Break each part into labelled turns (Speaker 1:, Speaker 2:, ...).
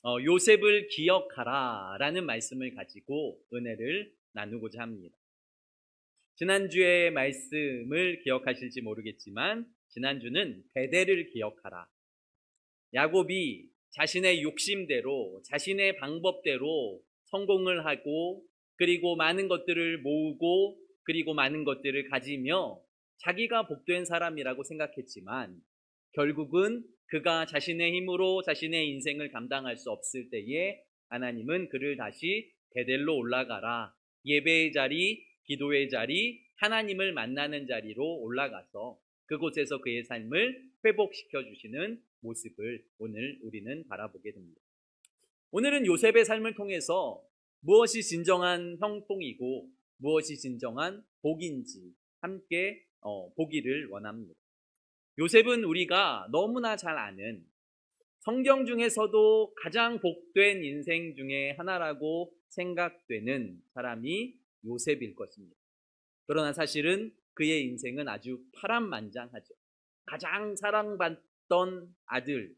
Speaker 1: 요셉을 기억하라 라는 말씀을 가지고 은혜를 나누고자 합니다. 지난주의 말씀을 기억하실지 모르겠지만 지난주는 베델을 기억하라. 야곱이 자신의 욕심대로 자신의 방법대로 성공을 하고 그리고 많은 것들을 모으고 그리고 많은 것들을 가지며 자기가 복된 사람이라고 생각했지만 결국은 그가 자신의 힘으로 자신의 인생을 감당할 수 없을 때에 하나님은 그를 다시 베델로 올라가라, 예배의 자리, 기도의 자리, 하나님을 만나는 자리로 올라가서 그곳에서 그의 삶을 회복시켜 주시는 모습을 오늘 우리는 바라보게 됩니다. 오늘은 요셉의 삶을 통해서 무엇이 진정한 형통이고 무엇이 진정한 복인지 함께 보기를 원합니다. 요셉은 우리가 너무나 잘 아는 성경 중에서도 가장 복된 인생 중에 하나라고 생각되는 사람이 요셉일 것입니다. 그러나 사실은 그의 인생은 아주 파란만장하죠. 가장 사랑받던 아들,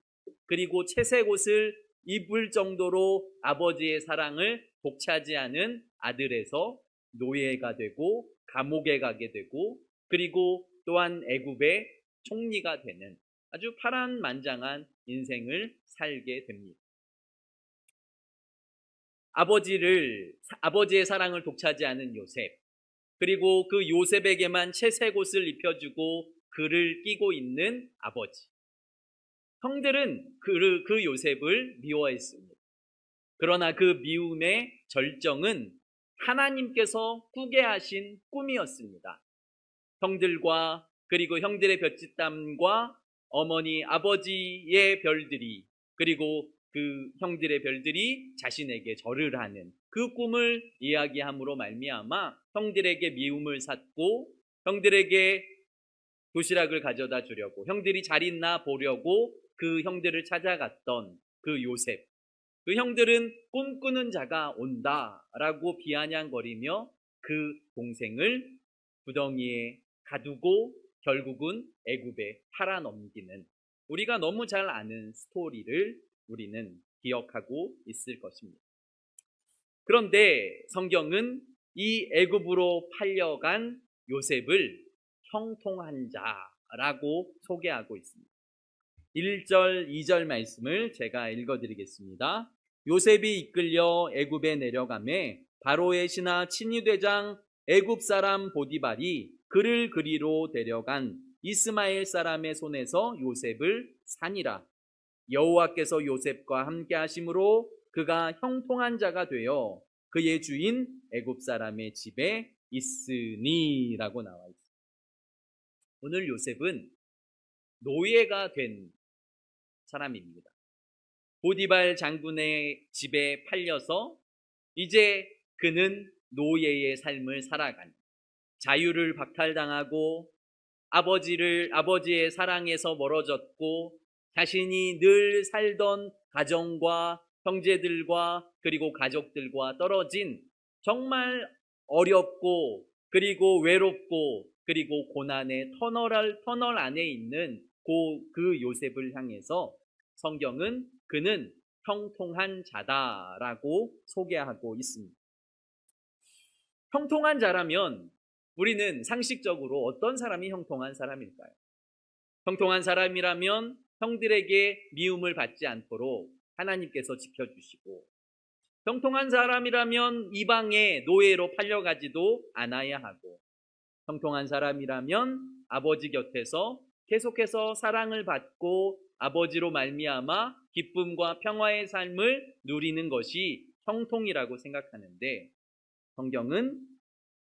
Speaker 1: 그리고 채색 옷을 입을 정도로 아버지의 사랑을 독차지하는 아들에서 노예가 되고 감옥에 가게 되고 그리고 또한 애굽의 총리가 되는 아주 파란만장한 인생을 살게 됩니다. 아버지의 사랑을 독차지하는 요셉, 그리고 그 요셉에게만 채색 옷을 입혀주고 그를 끼고 있는 아버지. 형들은 그 요셉을 미워했습니다. 그러나 그 미움의 절정은 하나님께서 꾸게 하신 꿈이었습니다. 형들과 그리고 형들의 볏짓땀과 어머니 아버지의 별들이 그리고 그 형들의 별들이 자신에게 절을 하는 그 꿈을 이야기함으로 말미암아 형들에게 미움을 샀고 형들에게 도시락을 가져다 주려고 형들이 잘 있나 보려고 그 형들을 찾아갔던 그 요셉, 그 형들은 꿈꾸는 자가 온다라고 비아냥거리며 그 동생을 구덩이에 가두고 결국은 애굽에 팔아넘기는 우리가 너무 잘 아는 스토리를 우리는 기억하고 있을 것입니다. 그런데 성경은 이 애굽으로 팔려간 요셉을 형통한 자라고 소개하고 있습니다. 1절, 2절 말씀을 제가 읽어드리겠습니다. 요셉이 이끌려 애굽에 내려가매 바로의 신하 친위대장 애굽 사람 보디발이 그를 그리로 데려간 이스마엘 사람의 손에서 요셉을 산이라. 여호와께서 요셉과 함께 하심으로 그가 형통한 자가 되어 그의 주인 애굽 사람의 집에 있으니라고 나와 있습니다. 오늘 요셉은 노예가 된 사람입니다. 보디발 장군의 집에 팔려서 이제 그는 노예의 삶을 살아가는, 자유를 박탈당하고 아버지의 사랑에서 멀어졌고 자신이 늘 살던 가정과 형제들과 그리고 가족들과 떨어진 정말 어렵고 그리고 외롭고 그리고 고난의 터널 안에 있는 그 요셉을 향해서 성경은 그는 형통한 자다라고 소개하고 있습니다. 형통한 자라면 우리는 상식적으로 어떤 사람이 형통한 사람일까요? 형통한 사람이라면 형들에게 미움을 받지 않도록 하나님께서 지켜주시고, 형통한 사람이라면 이방의 노예로 팔려가지도 않아야 하고, 형통한 사람이라면 아버지 곁에서 계속해서 사랑을 받고 아버지로 말미암아 기쁨과 평화의 삶을 누리는 것이 형통이라고 생각하는데, 성경은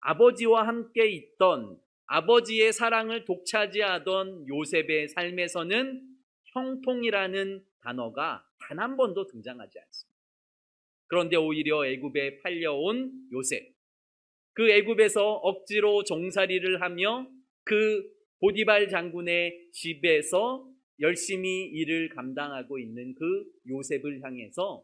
Speaker 1: 아버지와 함께 있던 아버지의 사랑을 독차지하던 요셉의 삶에서는 형통이라는 단어가 단 한 번도 등장하지 않습니다. 그런데 오히려 애굽에 팔려온 요셉, 그 애굽에서 억지로 종살이를 하며 그 보디발 장군의 집에서 열심히 일을 감당하고 있는 그 요셉을 향해서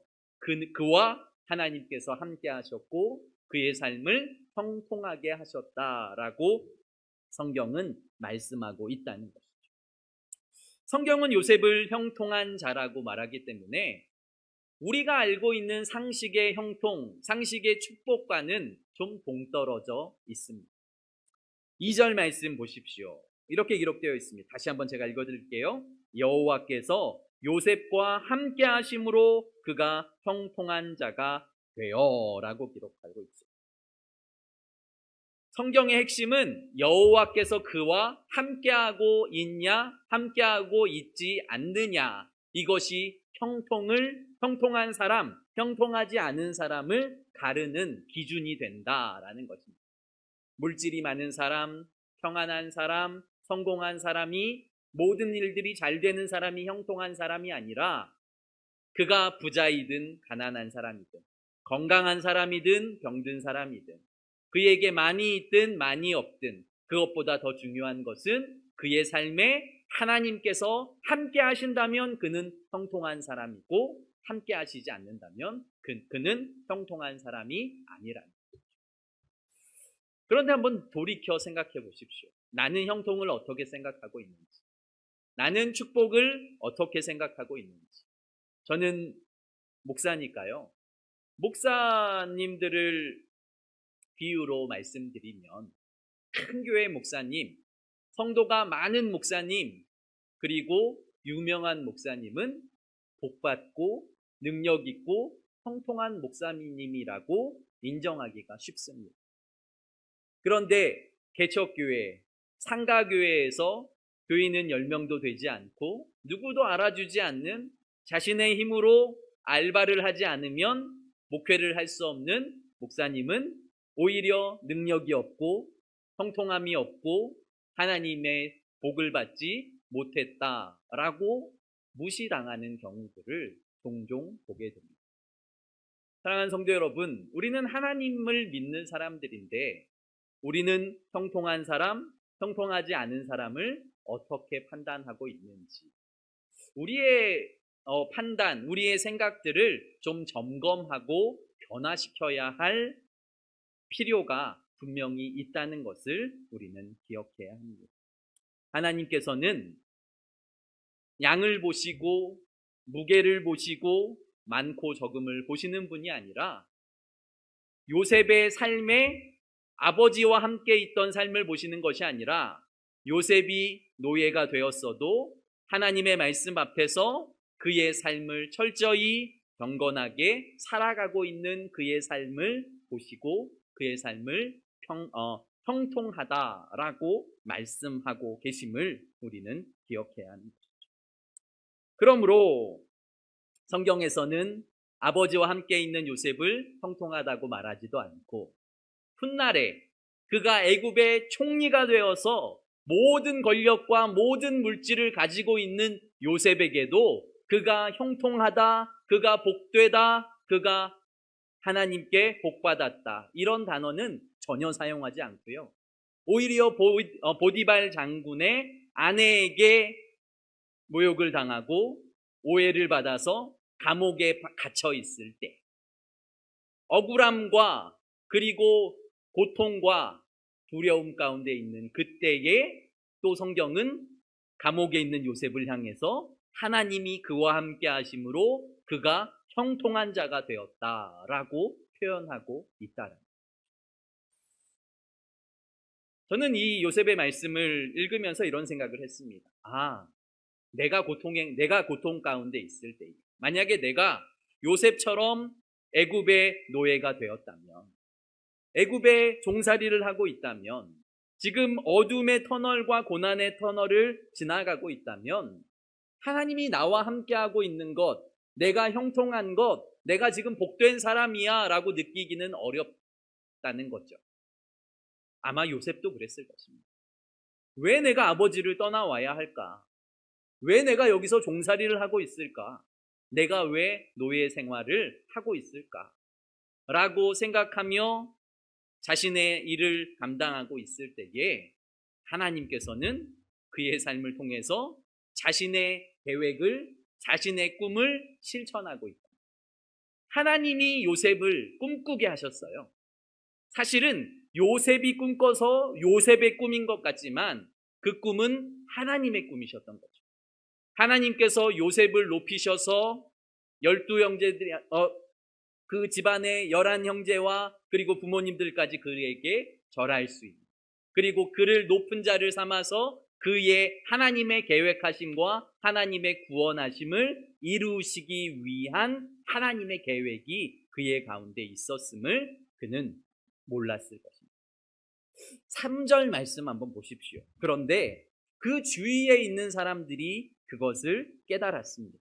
Speaker 1: 그와 하나님께서 함께 하셨고 그의 삶을 형통하게 하셨다라고 성경은 말씀하고 있다는 것이죠. 성경은 요셉을 형통한 자라고 말하기 때문에 우리가 알고 있는 상식의 형통, 상식의 축복과는 좀 동떨어져 있습니다. 2절 말씀 보십시오. 이렇게 기록되어 있습니다. 다시 한번 제가 읽어드릴게요. 여호와께서 요셉과 함께 하심으로 그가 형통한 자가 되어 라고 기록하고 있습니다. 성경의 핵심은 여호와께서 그와 함께하고 있냐, 함께하고 있지 않느냐, 이것이 형통한 사람, 형통하지 않은 사람을 가르는 기준이 된다라는 것입니다. 물질이 많은 사람, 평안한 사람, 성공한 사람이, 모든 일들이 잘 되는 사람이 형통한 사람이 아니라 그가 부자이든 가난한 사람이든 건강한 사람이든 병든 사람이든 그에게 많이 있든 많이 없든 그것보다 더 중요한 것은 그의 삶에 하나님께서 함께 하신다면 그는 형통한 사람이고 함께 하시지 않는다면 그는 형통한 사람이 아니라는 거죠. 그런데 한번 돌이켜 생각해 보십시오. 나는 형통을 어떻게 생각하고 있는지, 나는 축복을 어떻게 생각하고 있는지. 저는 목사니까요. 목사님들을 비유로 말씀드리면 큰 교회 목사님, 성도가 많은 목사님, 그리고 유명한 목사님은 복받고 능력 있고 형통한 목사님이라고 인정하기가 쉽습니다. 그런데 개척교회, 상가교회에서 교인은 10명도 되지 않고 누구도 알아주지 않는, 자신의 힘으로 알바를 하지 않으면 목회를 할 수 없는 목사님은 오히려 능력이 없고 형통함이 없고 하나님의 복을 받지 못했다라고 무시당하는 경우들을 종종 보게 됩니다. 사랑하는 성도 여러분, 우리는 하나님을 믿는 사람들인데 우리는 형통한 사람, 형통하지 않은 사람을 어떻게 판단하고 있는지, 우리의 판단, 우리의 생각들을 좀 점검하고 변화시켜야 할 필요가 분명히 있다는 것을 우리는 기억해야 합니다. 하나님께서는 양을 보시고 무게를 보시고 많고 적음을 보시는 분이 아니라 요셉의 삶에 아버지와 함께 있던 삶을 보시는 것이 아니라 요셉이 노예가 되었어도 하나님의 말씀 앞에서 그의 삶을 철저히 경건하게 살아가고 있는 그의 삶을 보시고 그의 삶을 형통하다라고 말씀하고 계심을 우리는 기억해야 합니다. 그러므로 성경에서는 아버지와 함께 있는 요셉을 형통하다고 말하지도 않고 훗날에 그가 애굽의 총리가 되어서 모든 권력과 모든 물질을 가지고 있는 요셉에게도 그가 형통하다, 그가 복되다, 그가 하나님께 복받았다, 이런 단어는 전혀 사용하지 않고요. 오히려 보디발 장군의 아내에게 모욕을 당하고 오해를 받아서 감옥에 갇혀 있을 때 억울함과 그리고 고통과 두려움 가운데 있는 그때에 또 성경은 감옥에 있는 요셉을 향해서 하나님이 그와 함께 하심으로 그가 형통한 자가 되었다라고 표현하고 있다는 거예요. 저는 이 요셉의 말씀을 읽으면서 이런 생각을 했습니다. 내가 고통 가운데 있을 때, 만약에 내가 요셉처럼 애굽의 노예가 되었다면, 애굽의 종살이를 하고 있다면, 지금 어둠의 터널과 고난의 터널을 지나가고 있다면 하나님이 나와 함께하고 있는 것, 내가 형통한 것, 내가 지금 복된 사람이야 라고 느끼기는 어렵다는 거죠. 아마 요셉도 그랬을 것입니다. 왜 내가 아버지를 떠나와야 할까? 왜 내가 여기서 종살이를 하고 있을까? 내가 왜 노예 생활을 하고 있을까? 라고 생각하며 자신의 일을 감당하고 있을 때에 하나님께서는 그의 삶을 통해서 자신의 계획을, 자신의 꿈을 실천하고 있다. 하나님이 요셉을 꿈꾸게 하셨어요. 사실은 요셉이 꿈꿔서 요셉의 꿈인 것 같지만 그 꿈은 하나님의 꿈이셨던 거죠. 하나님께서 요셉을 높이셔서 12 형제들이 그 집안의 11 형제와 그리고 부모님들까지 그에게 절할 수 있는, 그리고 그를 높은 자를 삼아서 그의 하나님의 계획하심과 하나님의 구원하심을 이루시기 위한 하나님의 계획이 그의 가운데 있었음을 그는 몰랐을 것입니다. 3절 말씀 한번 보십시오. 그런데 그 주위에 있는 사람들이 그것을 깨달았습니다.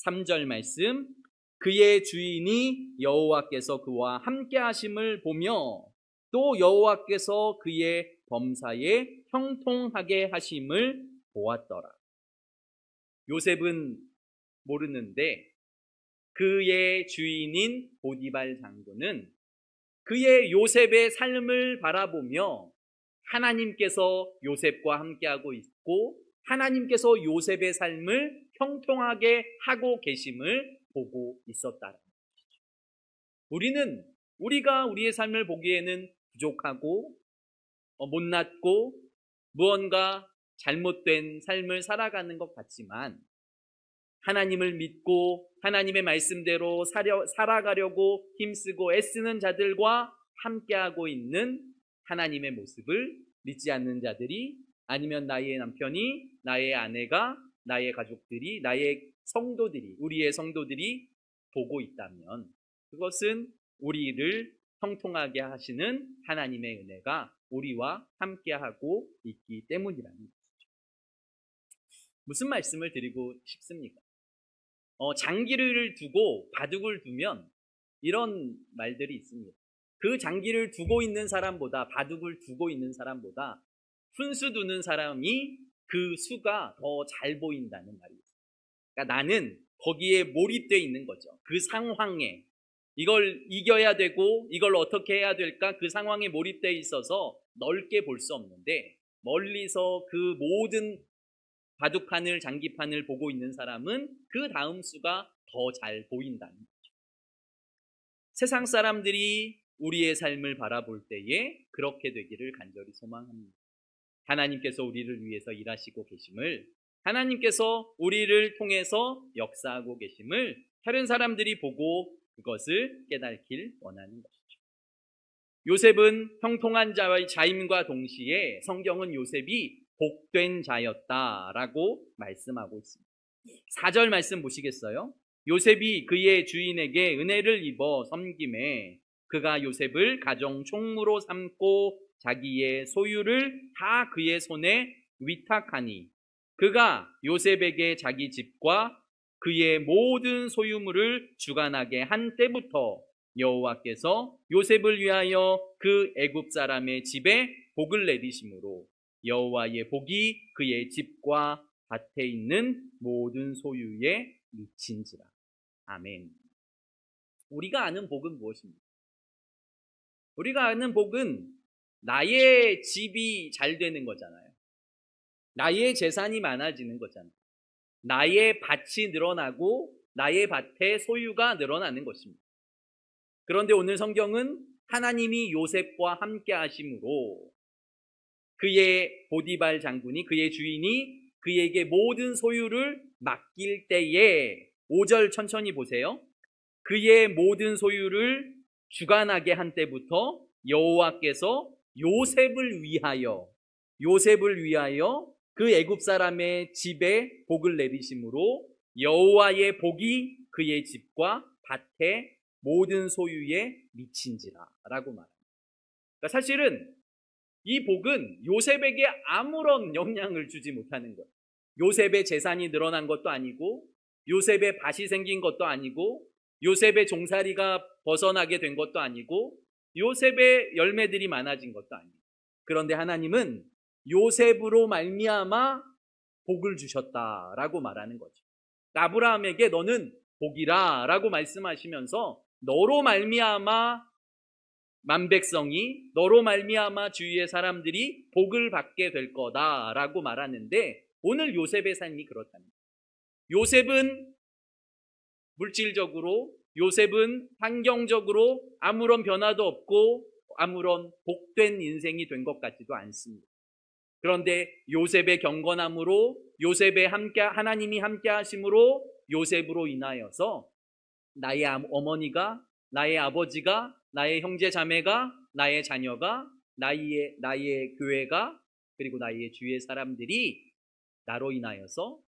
Speaker 1: 3절 말씀, 그의 주인이 여호와께서 그와 함께 하심을 보며 또 여호와께서 그의 범사에 형통하게 하심을 보았더라. 요셉은 모르는데 그의 주인인 보디발 장군은 그의 요셉의 삶을 바라보며 하나님께서 요셉과 함께하고 있고 하나님께서 요셉의 삶을 형통하게 하고 계심을 보고 있었다는 것이죠. 우리가 우리의 삶을 보기에는 부족하고 못났고 무언가 잘못된 삶을 살아가는 것 같지만 하나님을 믿고 하나님의 말씀대로 살아가려고 힘쓰고 애쓰는 자들과 함께하고 있는 하나님의 모습을 믿지 않는 자들이, 아니면 나의 남편이, 나의 아내가, 나의 가족들이, 나의 성도들이, 우리의 성도들이 보고 있다면 그것은 우리를 형통하게 하시는 하나님의 은혜가 우리와 함께하고 있기 때문이라는 것이죠. 무슨 말씀을 드리고 싶습니까? 장기를 두고 바둑을 두면 이런 말들이 있습니다. 그 장기를 두고 있는 사람보다, 바둑을 두고 있는 사람보다 훈수 두는 사람이 그 수가 더 잘 보인다는 말이 있어요. 그러니까 나는 거기에 몰입되어 있는 거죠. 그 상황에 이걸 이겨야 되고 이걸 어떻게 해야 될까, 그 상황에 몰입되어 있어서 넓게 볼 수 없는데 멀리서 그 모든 바둑판을, 장기판을 보고 있는 사람은 그 다음 수가 더 잘 보인다는 거죠. 세상 사람들이 우리의 삶을 바라볼 때에 그렇게 되기를 간절히 소망합니다. 하나님께서 우리를 위해서 일하시고 계심을, 하나님께서 우리를 통해서 역사하고 계심을 다른 사람들이 보고 그것을 깨닫길 원하는 것이죠. 요셉은 형통한 자임과 동시에 성경은 요셉이 복된 자였다라고 말씀하고 있습니다. 4절 말씀 보시겠어요? 요셉이 그의 주인에게 은혜를 입어 섬김에 그가 요셉을 가정 총무로 삼고 자기의 소유를 다 그의 손에 위탁하니 그가 요셉에게 자기 집과 그의 모든 소유물을 주관하게 한 때부터 여호와께서 요셉을 위하여 그 애굽 사람의 집에 복을 내리심으로 여호와의 복이 그의 집과 밭에 있는 모든 소유에 미친지라. 아멘. 우리가 아는 복은 무엇입니까? 우리가 아는 복은 나의 집이 잘 되는 거잖아요. 나의 재산이 많아지는 거잖아요. 나의 밭이 늘어나고 나의 밭의 소유가 늘어나는 것입니다. 그런데 오늘 성경은 하나님이 요셉과 함께 하심으로 그의 보디발 장군이, 그의 주인이 그에게 모든 소유를 맡길 때에 5절 천천히 보세요. 그의 모든 소유를 주관하게 한 때부터 여호와께서 요셉을 위하여 그 애굽 사람의 집에 복을 내리심으로 여호와의 복이 그의 집과 밭의 모든 소유에 미친지라 라고 말합니다. 그러니까 사실은 이 복은 요셉에게 아무런 영향을 주지 못하는 거예요. 요셉의 재산이 늘어난 것도 아니고 요셉의 밭이 생긴 것도 아니고 요셉의 종살이가 벗어나게 된 것도 아니고 요셉의 열매들이 많아진 것도 아니고, 그런데 하나님은 요셉으로 말미암아 복을 주셨다라고 말하는 거죠. 아브라함에게 너는 복이라 라고 말씀하시면서 너로 말미암아 만백성이, 너로 말미암아 주위의 사람들이 복을 받게 될 거다라고 말하는데 오늘 요셉의 삶이 그렇답니다. 요셉은 물질적으로, 요셉은 환경적으로 아무런 변화도 없고 아무런 복된 인생이 된 것 같지도 않습니다. 그런데 요셉의 경건함으로, 요셉의 하나님이 함께 하심으로 요셉으로 인하여서 나의 어머니가, 나의 아버지가, 나의 형제 자매가, 나의 자녀가, 나의 교회가, 그리고 나의 주위의 사람들이 나로 인하여서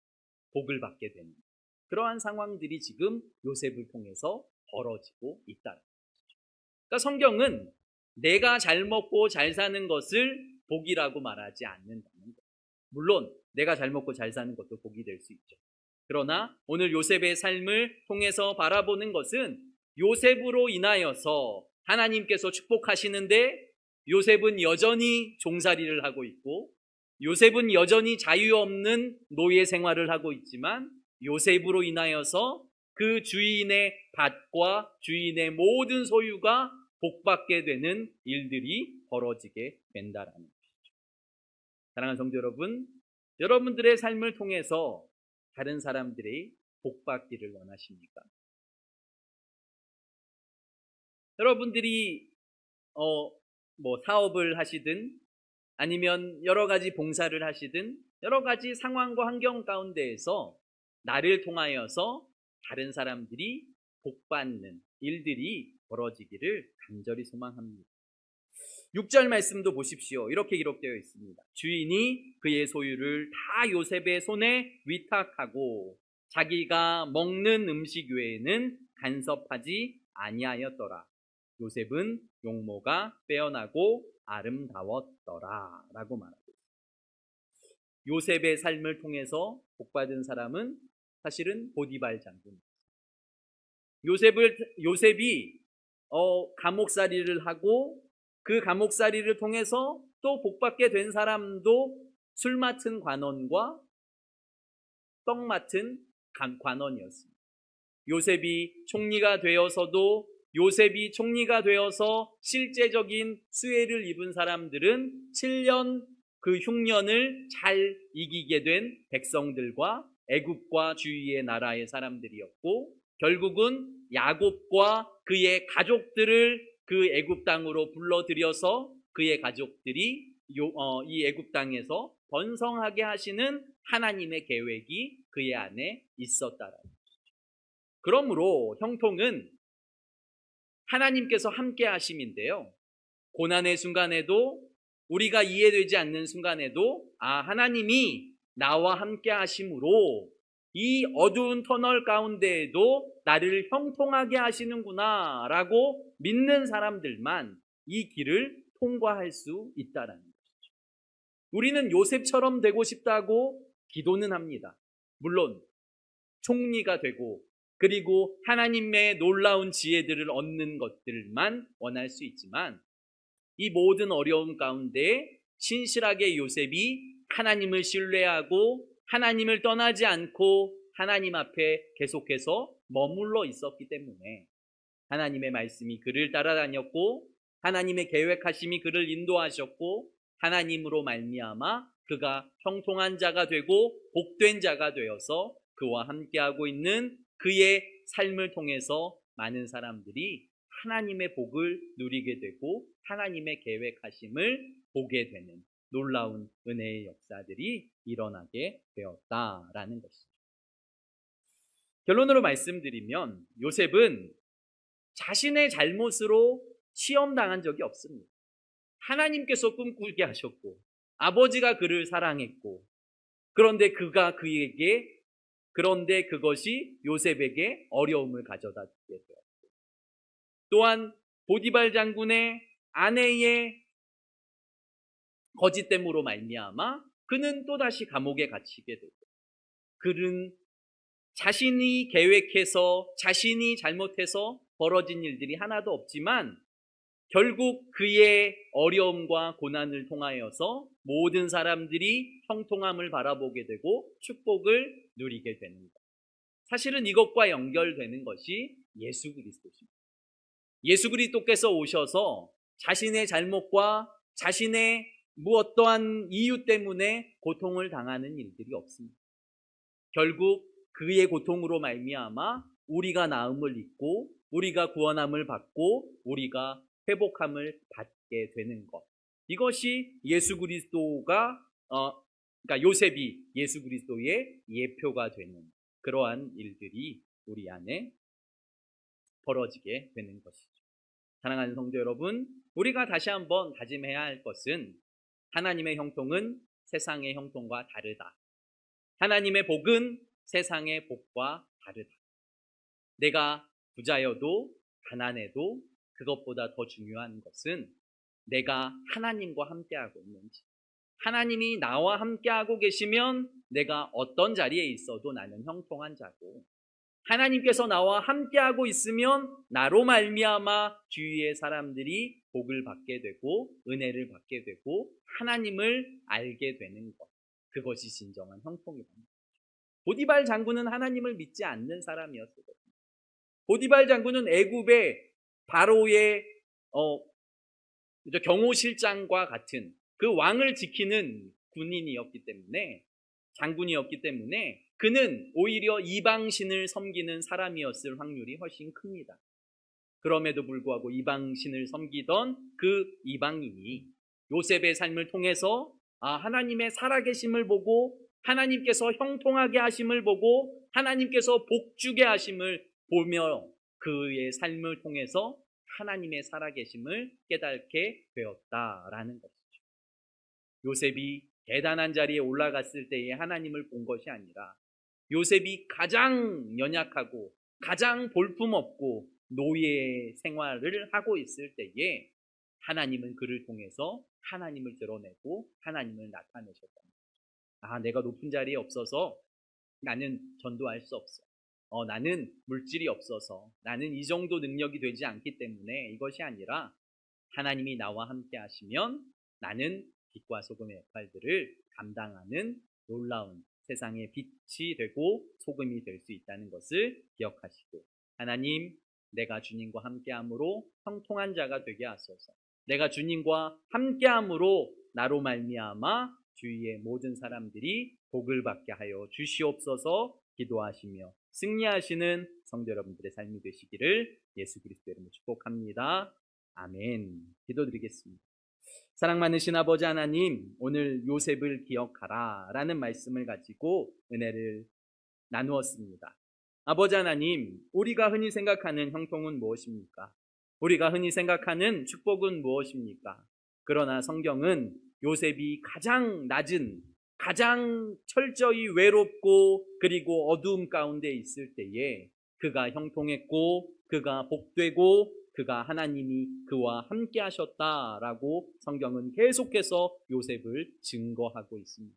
Speaker 1: 복을 받게 되는 그러한 상황들이 지금 요셉을 통해서 벌어지고 있다. 그러니까 성경은 내가 잘 먹고 잘 사는 것을 복이라고 말하지 않는다는 거예요. 물론 내가 잘 먹고 잘 사는 것도 복이 될 수 있죠. 그러나 오늘 요셉의 삶을 통해서 바라보는 것은 요셉으로 인하여서 하나님께서 축복하시는데 요셉은 여전히 종살이를 하고 있고 요셉은 여전히 자유 없는 노예 생활을 하고 있지만 요셉으로 인하여서 그 주인의 밭과 주인의 모든 소유가 복받게 되는 일들이 벌어지게 된다라는 것이죠. 사랑하는 성도 여러분, 여러분들의 삶을 통해서 다른 사람들이 복받기를 원하십니까? 여러분들이 사업을 하시든 아니면 여러 가지 봉사를 하시든 여러 가지 상황과 환경 가운데에서 나를 통하여서 다른 사람들이 복받는 일들이 벌어지기를 간절히 소망합니다. 6절 말씀도 보십시오. 이렇게 기록되어 있습니다. 주인이 그의 소유를 다 요셉의 손에 위탁하고 자기가 먹는 음식 외에는 간섭하지 아니하였더라. 요셉은 용모가 빼어나고 아름다웠더라 라고 말하고 있습니다. 요셉의 삶을 통해서 복받은 사람은 사실은 보디발 장군입니다. 요셉이 감옥살이를 하고 그 감옥살이를 통해서 또 복받게 된 사람도 술 맡은 관원과 떡 맡은 관원이었습니다. 요셉이 총리가 되어서도 요셉이 총리가 되어서 실제적인 수혜를 입은 사람들은 7년 그 흉년을 잘 이기게 된 백성들과 애굽과 주위의 나라의 사람들이었고 결국은 야곱과 그의 가족들을 그 애굽 땅으로 불러들여서 그의 가족들이 이 애굽 땅에서 번성하게 하시는 하나님의 계획이 그의 안에 있었다라는 것이죠. 그러므로 형통은 하나님께서 함께 하심인데요. 고난의 순간에도 우리가 이해되지 않는 순간에도 하나님이 나와 함께 하심으로 이 어두운 터널 가운데에도 나를 형통하게 하시는구나 라고 믿는 사람들만 이 길을 통과할 수 있다는 것이죠. 우리는 요셉처럼 되고 싶다고 기도는 합니다. 물론 총리가 되고 그리고 하나님의 놀라운 지혜들을 얻는 것들만 원할 수 있지만 이 모든 어려움 가운데 신실하게 요셉이 하나님을 신뢰하고 하나님을 떠나지 않고 하나님 앞에 계속해서 머물러 있었기 때문에 하나님의 말씀이 그를 따라다녔고 하나님의 계획하심이 그를 인도하셨고 하나님으로 말미암아 그가 형통한 자가 되고 복된 자가 되어서 그와 함께하고 있는 그의 삶을 통해서 많은 사람들이 하나님의 복을 누리게 되고 하나님의 계획하심을 보게 되는 놀라운 은혜의 역사들이 일어나게 되었다라는 것이죠. 결론으로 말씀드리면 요셉은 자신의 잘못으로 시험당한 적이 없습니다. 하나님께서 꿈꾸게 하셨고 아버지가 그를 사랑했고 그런데 그것이 요셉에게 어려움을 가져다 주게 되었고 또한 보디발 장군의 아내의 거짓됨으로 말미암아 그는 또다시 감옥에 갇히게 되고 그는 자신이 계획해서 자신이 잘못해서 벌어진 일들이 하나도 없지만 결국 그의 어려움과 고난을 통하여서 모든 사람들이 형통함을 바라보게 되고 축복을 누리게 됩니다. 사실은 이것과 연결되는 것이 예수 그리스도입니다. 예수 그리스도께서 오셔서 자신의 잘못과 자신의 어떠한 이유 때문에 고통을 당하는 일들이 없습니다. 결국 그의 고통으로 말미암아 우리가 나음을 입고 우리가 구원함을 받고 우리가 회복함을 받게 되는 것. 이것이 예수 그리스도가 그러니까 요셉이 예수 그리스도의 예표가 되는 그러한 일들이 우리 안에 벌어지게 되는 것이죠. 사랑하는 성도 여러분, 우리가 다시 한번 다짐해야 할 것은 하나님의 형통은 세상의 형통과 다르다. 하나님의 복은 세상의 복과 다르다. 내가 부자여도 가난해도 그것보다 더 중요한 것은 내가 하나님과 함께하고 있는지. 하나님이 나와 함께하고 계시면 내가 어떤 자리에 있어도 나는 형통한 자고, 하나님께서 나와 함께하고 있으면 나로 말미암아 주위의 사람들이 복을 받게 되고 은혜를 받게 되고 하나님을 알게 되는 것, 그것이 진정한 형통이랍니다. 보디발 장군은 하나님을 믿지 않는 사람이었거든요. 보디발 장군은 애굽의 바로의 경호실장과 같은 그 왕을 지키는 군인이었기 때문에, 장군이었기 때문에 그는 오히려 이방신을 섬기는 사람이었을 확률이 훨씬 큽니다. 그럼에도 불구하고 이방신을 섬기던 그 이방인이 요셉의 삶을 통해서 하나님의 살아계심을 보고 하나님께서 형통하게 하심을 보고 하나님께서 복주게 하심을 보며 그의 삶을 통해서 하나님의 살아계심을 깨닫게 되었다라는 것이죠. 요셉이 대단한 자리에 올라갔을 때에 하나님을 본 것이 아니라 요셉이 가장 연약하고 가장 볼품없고 노예 생활을 하고 있을 때에 하나님은 그를 통해서 하나님을 드러내고 하나님을 나타내셨답니다. 내가 높은 자리에 없어서 나는 전도할 수 없어. 나는 물질이 없어서, 나는 이 정도 능력이 되지 않기 때문에, 이것이 아니라 하나님이 나와 함께 하시면 나는 빛과 소금의 역할들을 감당하는 놀라운 세상의 빛이 되고 소금이 될 수 있다는 것을 기억하시고, 하나님, 내가 주님과 함께함으로 형통한 자가 되게 하소서. 내가 주님과 함께함으로 나로 말미암아 주위의 모든 사람들이 복을 받게 하여 주시옵소서 기도하시며 승리하시는 성도 여러분들의 삶이 되시기를 예수 그리스도 이름으로 축복합니다. 아멘. 기도드리겠습니다. 사랑 많으신 아버지 하나님, 오늘 요셉을 기억하라 라는 말씀을 가지고 은혜를 나누었습니다. 아버지 하나님, 우리가 흔히 생각하는 형통은 무엇입니까? 우리가 흔히 생각하는 축복은 무엇입니까? 그러나 성경은 요셉이 가장 낮은, 가장 철저히 외롭고 그리고 어두움 가운데 있을 때에 그가 형통했고 그가 복되고 그가 하나님이 그와 함께 하셨다라고 성경은 계속해서 요셉을 증거하고 있습니다.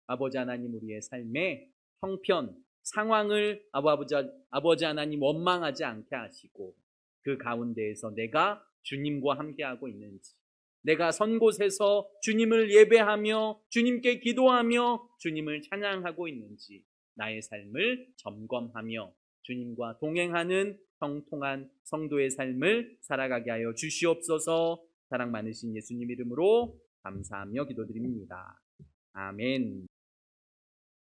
Speaker 1: 아버지 하나님, 우리의 삶의 형편, 상황을 아버지 하나님 원망하지 않게 하시고 그 가운데에서 내가 주님과 함께하고 있는지, 내가 선 곳에서 주님을 예배하며 주님께 기도하며 주님을 찬양하고 있는지 나의 삶을 점검하며 주님과 동행하는 형통한 성도의 삶을 살아가게 하여 주시옵소서. 사랑 많으신 예수님 이름으로 감사하며 기도드립니다. 아멘.